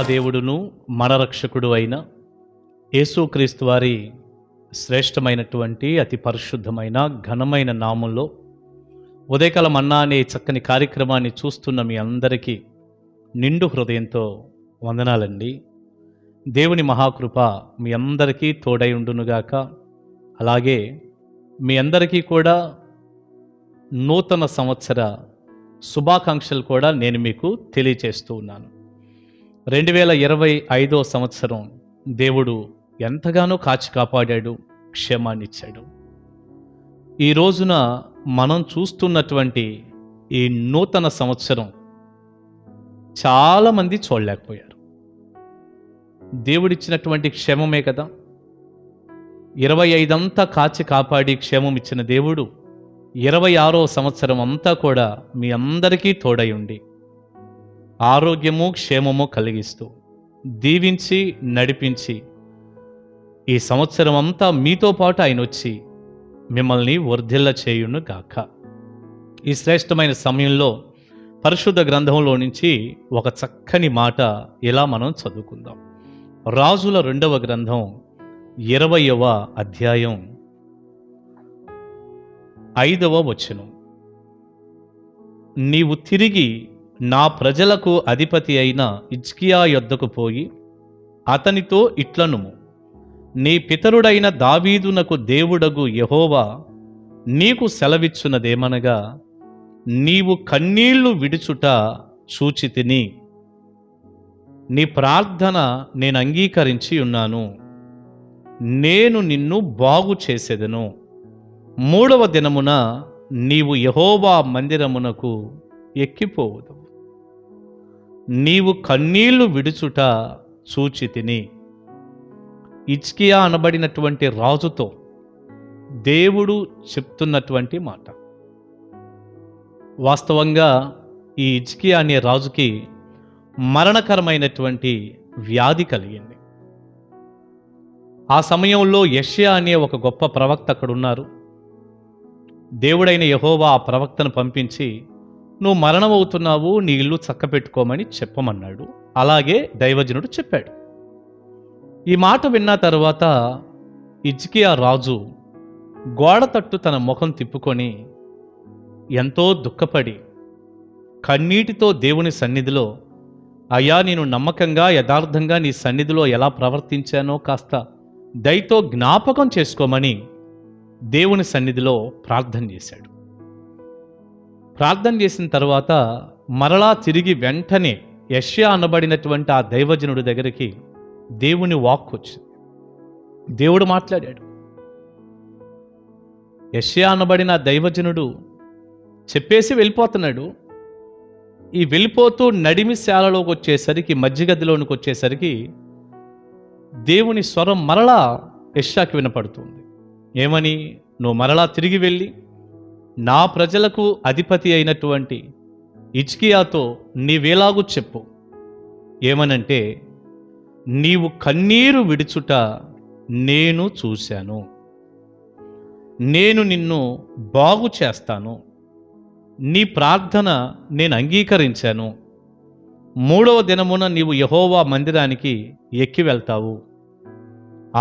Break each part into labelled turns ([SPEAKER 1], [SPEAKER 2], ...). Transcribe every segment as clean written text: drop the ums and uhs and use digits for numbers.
[SPEAKER 1] దేవుడును మన రక్షకుడు అయిన యేసుక్రీస్తు వారి శ్రేష్టమైనటువంటి అతి పరిశుద్ధమైన ఘనమైన నామంలో ఉదయకాల మన్నా అనే చక్కని కార్యక్రమాన్ని చూస్తున్న మీ అందరికీ నిండు హృదయంతో వందనాలండి. దేవుని మహాకృప మీ అందరికీ తోడై ఉండునుగాక. అలాగే మీ అందరికీ కూడా నూతన సంవత్సర శుభాకాంక్షలు కూడా నేను మీకు తెలియచేస్తూ ఉన్నాను. 2025 సంవత్సరం దేవుడు ఎంతగానో కాచి కాపాడాడు, క్షేమాన్నిచ్చాడు. ఈ రోజున మనం చూస్తున్నటువంటి ఈ నూతన సంవత్సరం చాలామంది చూడలేకపోయారు. దేవుడిచ్చినటువంటి క్షేమమే కదా. 25 అంతా కాచి కాపాడి క్షేమం ఇచ్చిన దేవుడు 26వ సంవత్సరం అంతా కూడా మీ అందరికీ తోడై ఉండి ఆరోగ్యము క్షేమము కలిగిస్తూ దీవించి నడిపించి ఈ సంవత్సరం అంతా మీతో పాటు ఆయన వచ్చి మిమ్మల్ని వర్ధిల్ల చేయును గాక. ఈ శ్రేష్టమైన సమయంలో పరిశుద్ధ గ్రంథంలో నుంచి ఒక చక్కని మాట ఇలా మనం చదువుకుందాం. రాజుల 2వ గ్రంథం 20వ అధ్యాయం 5వ వచనం. నీవు తిరిగి నా ప్రజలకు అధిపతి అయిన హిజ్కియా యొద్దకు పోయి అతనితో ఇట్లనుము, నీ పితరుడైన దావీదునకు దేవుడగు యెహోవా నీకు సెలవిచ్చున్నదేమనగా, నీవు కన్నీళ్లు విడుచుట చూచితిని, నీ ప్రార్థన నేను అంగీకరించి ఉన్నాను, నేను నిన్ను బాగు చేసేదను. 3వ దినమున నీవు యెహోవా మందిరమునకు ఎక్కిపోవుదు. నీవు కన్నీళ్లు విడుచుట చూచితిని. హిజ్కియా అనబడినటువంటి రాజుతో దేవుడు చెప్తున్నటువంటి మాట. వాస్తవంగా ఈ హిజ్కియా అనే రాజుకి మరణకరమైనటువంటి వ్యాధి కలిగింది. ఆ సమయంలో యెషయా అనే ఒక గొప్ప ప్రవక్త అక్కడ ఉన్నారు. దేవుడైన యెహోవా ఆ ప్రవక్తను పంపించి, నువ్వు మరణమవుతున్నావు, నీ ఇల్లు చక్కపెట్టుకోమని చెప్పమన్నాడు. అలాగే దైవజనుడు చెప్పాడు. ఈ మాట విన్న తర్వాత హిజ్కియా రాజు గోడ తట్టు తన ముఖం తిప్పుకొని ఎంతో దుఃఖపడి కన్నీటితో దేవుని సన్నిధిలో, అయ్యా నేను నమ్మకంగా యథార్థంగా నీ సన్నిధిలో ఎలా ప్రవర్తించానో కాస్త దయతో జ్ఞాపకం చేసుకోమని దేవుని సన్నిధిలో ప్రార్థన చేశాడు. ప్రార్థన చేసిన తర్వాత మరలా తిరిగి వెంటనే యెషయా అనబడినటువంటి ఆ దైవజనుడి దగ్గరికి దేవుని వాక్కు వచ్చింది. దేవుడు మాట్లాడాడు. యెషయా అనబడిన దైవజనుడు చెప్పేసి వెళ్ళిపోతున్నాడు. ఈ వెళ్ళిపోతూ నడిమిశాలలోకి వచ్చేసరికి, మధ్యగదిలోనికి వచ్చేసరికి దేవుని స్వరం మరలా యెషయాకి వినపడుతుంది. ఏమని? నువ్వు మరలా తిరిగి వెళ్ళి నా ప్రజలకు అధిపతి అయినటువంటి హిజ్కియాతో నీవేలాగూ చెప్పు. ఏమనంటే, నీవు కన్నీరు విడుచుట నేను చూశాను, నేను నిన్ను బాగు చేస్తాను, నీ ప్రార్థన నేను అంగీకరించాను, 3వ దినమున నీవు యెహోవా మందిరానికి ఎక్కి వెళ్తావు.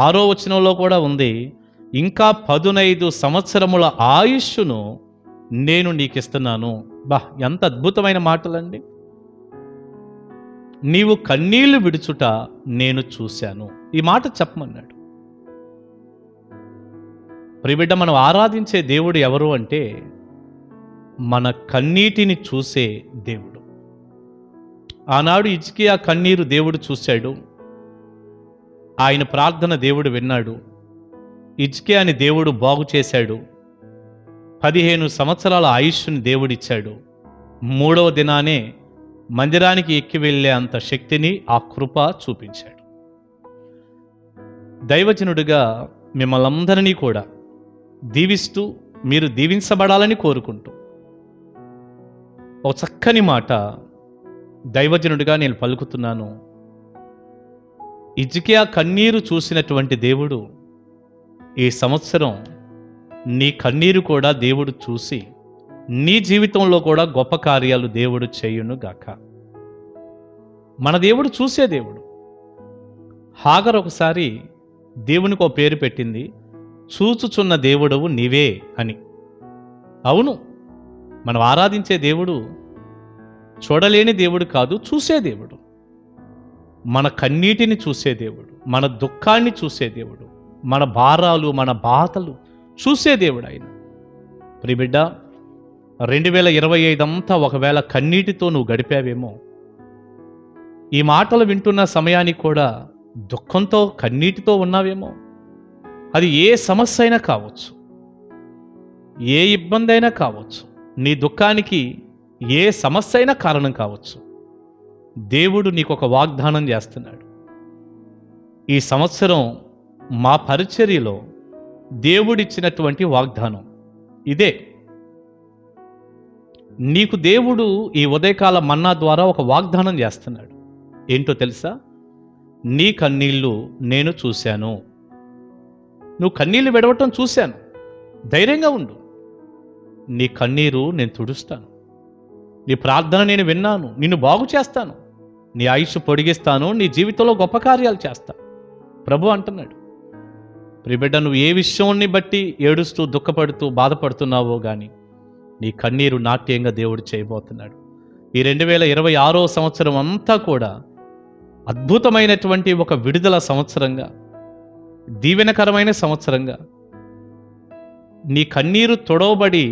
[SPEAKER 1] 6వ వచనంలో కూడా ఉంది, ఇంకా 15 సంవత్సరముల ఆయుష్ను నేను నీకిస్తున్నాను. ఎంత అద్భుతమైన మాటలండి. నీవు కన్నీళ్లు విడుచుట నేను చూశాను. ఈ మాట చెప్పమన్నాడు. ప్రియబిడ్డ, మనం ఆరాధించే దేవుడు ఎవరు అంటే, మన కన్నీటిని చూసే దేవుడు. ఆనాడు హిజ్కియా కన్నీరు దేవుడు చూశాడు. ఆయన ప్రార్థన దేవుడు విన్నాడు. హిజ్కియాని దేవుడు బాగు చేశాడు. 15 సంవత్సరాల ఆయుష్ని దేవుడిచ్చాడు. 3వ దినానే మందిరానికి ఎక్కి వెళ్ళే అంత శక్తిని, ఆ కృప చూపించాడు. దైవజనుడిగా మిమ్మల్ని అందరినీ కూడా దీవిస్తూ, మీరు దీవించబడాలని కోరుకుంటూ ఒక చక్కని మాట దైవజనుడిగా నేను పలుకుతున్నాను. హిజ్కియా కన్నీరు చూసినటువంటి దేవుడు ఈ సంవత్సరం నీ కన్నీరు కూడా దేవుడు చూసి నీ జీవితంలో కూడా గొప్ప కార్యాలు దేవుడు చేయును గాక. మన దేవుడు చూసే దేవుడు. హాగర్ ఒకసారి దేవునికి ఒక పేరు పెట్టింది, చూచుచున్న దేవుడవు నీవే అని. అవును, మనం ఆరాధించే దేవుడు చూడలేని దేవుడు కాదు, చూసే దేవుడు. మన కన్నీటిని చూసే దేవుడు, మన దుఃఖాన్ని చూసే దేవుడు, మన భారాలు మన బాధలు చూసే దేవుడు ఆయన. ప్రియబిడ్డ, 2025 అంతా ఒకవేళ కన్నీటితో నువ్వు గడిపావేమో, ఈ మాటలు వింటున్న సమయానికి కూడా దుఃఖంతో కన్నీటితో ఉన్నావేమో. అది ఏ సమస్య అయినా కావచ్చు, ఏ ఇబ్బంది అయినా కావచ్చు, నీ దుఃఖానికి ఏ సమస్య అయినా కారణం కావచ్చు. దేవుడు నీకు ఒక వాగ్దానం చేస్తున్నాడు. ఈ సంవత్సరం మా పరిచర్యలో దేవుడిచ్చినటువంటి వాగ్దానం ఇదే. నీకు దేవుడు ఈ ఉదయకాల మన్నా ద్వారా ఒక వాగ్దానం చేస్తున్నాడు. ఏంటో తెలుసా? నీ కన్నీళ్ళు నేను చూశాను. నువ్వు కన్నీళ్లు విడవటం చూశాను. ధైర్యంగా ఉండు. నీ కన్నీరు నేను తుడుస్తాను. నీ ప్రార్థన నేను విన్నాను. నిన్ను బాగు చేస్తాను. నీ ఆయుష్ పొడిగిస్తాను. నీ జీవితంలో గొప్ప కార్యాలు చేస్తాను ప్రభు అంటున్నాడు. ప్రియబిడ్డ, నువ్వు ఏ విషయాన్ని బట్టి ఏడుస్తూ దుఃఖపడుతూ బాధపడుతున్నావో కానీ నీ కన్నీరు నాట్యంగా దేవుడు చేయబోతున్నాడు. ఈ 2026 సంవత్సరం అంతా కూడా అద్భుతమైనటువంటి ఒక విడుదల సంవత్సరంగా, దీవెనకరమైన సంవత్సరంగా, నీ కన్నీరు తొడవబడి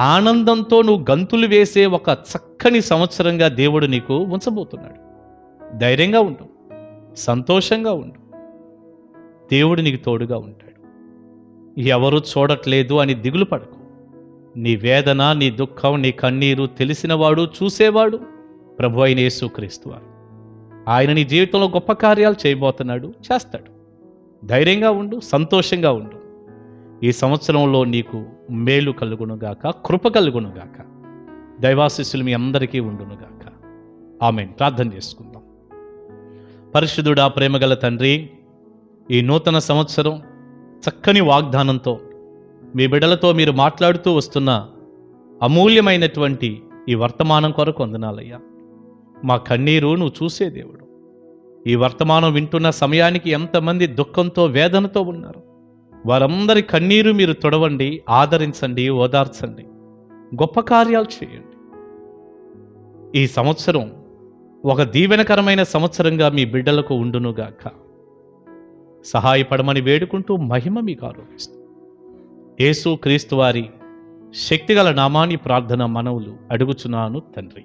[SPEAKER 1] ఆనందంతో నువ్వు గంతులు వేసే ఒక చక్కని సంవత్సరంగా దేవుడు నీకు ఉంచబోతున్నాడు. ధైర్యంగా ఉండు, సంతోషంగా ఉండు. దేవుడు నీకు తోడుగా ఉంటాడు. ఎవరు చూడట్లేదు అని దిగులు పడకు. నీ వేదన, నీ దుఃఖం, నీ కన్నీరు తెలిసినవాడు, చూసేవాడు ప్రభు అయిన యేసుక్రీస్తు వారు. ఆయన నీ జీవితంలో గొప్ప కార్యాలు చేయబోతున్నాడు, చేస్తాడు. ధైర్యంగా ఉండు, సంతోషంగా ఉండు. ఈ సంవత్సరంలో నీకు మేలు కలుగునుగాక, కృప కలుగునుగాక. దైవాశీస్సులు మీ అందరికీ ఉండునుగాక. ఆమేన్. ప్రార్థన చేసుకుందాం. పరిశుద్ధుడా, ప్రేమగల తండ్రి, ఈ నూతన సంవత్సరం చక్కని వాగ్దానంతో మీ బిడ్డలతో మీరు మాట్లాడుతూ వస్తున్న అమూల్యమైనటువంటి ఈ వర్తమానం కొరకు వందనాలయ్యా. మా కన్నీరు నువ్వు చూసే దేవుడు. ఈ వర్తమానం వింటున్న సమయానికి ఎంతమంది దుఃఖంతో వేదనతో ఉన్నారు, వారందరి కన్నీరు మీరు తొడవండి, ఆదరించండి, ఓదార్చండి, గొప్ప కార్యాలు చేయండి. ఈ సంవత్సరం ఒక దీవెనకరమైన సంవత్సరంగా మీ బిడ్డలకు ఉండునుగాక. సహాయపడమని వేడుకుంటూ మహిమ మీకు ఆరోపిస్తాం. యేసు క్రీస్తు వారి శక్తిగల నామాన్ని ప్రార్థన మనవులు అడుగుచున్నాను తండ్రి.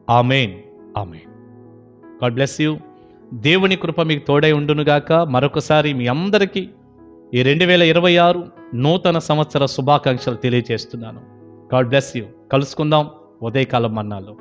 [SPEAKER 1] Amen, amen. God bless you. దేవుని కృప మీకు తోడై ఉండునుగాక. మరొకసారి మీ అందరికీ ఈ 2026 నూతన సంవత్సర శుభాకాంక్షలు తెలియజేస్తున్నాను. God bless you. కలుసుకుందాం ఉదయకాలం మన్నాలో.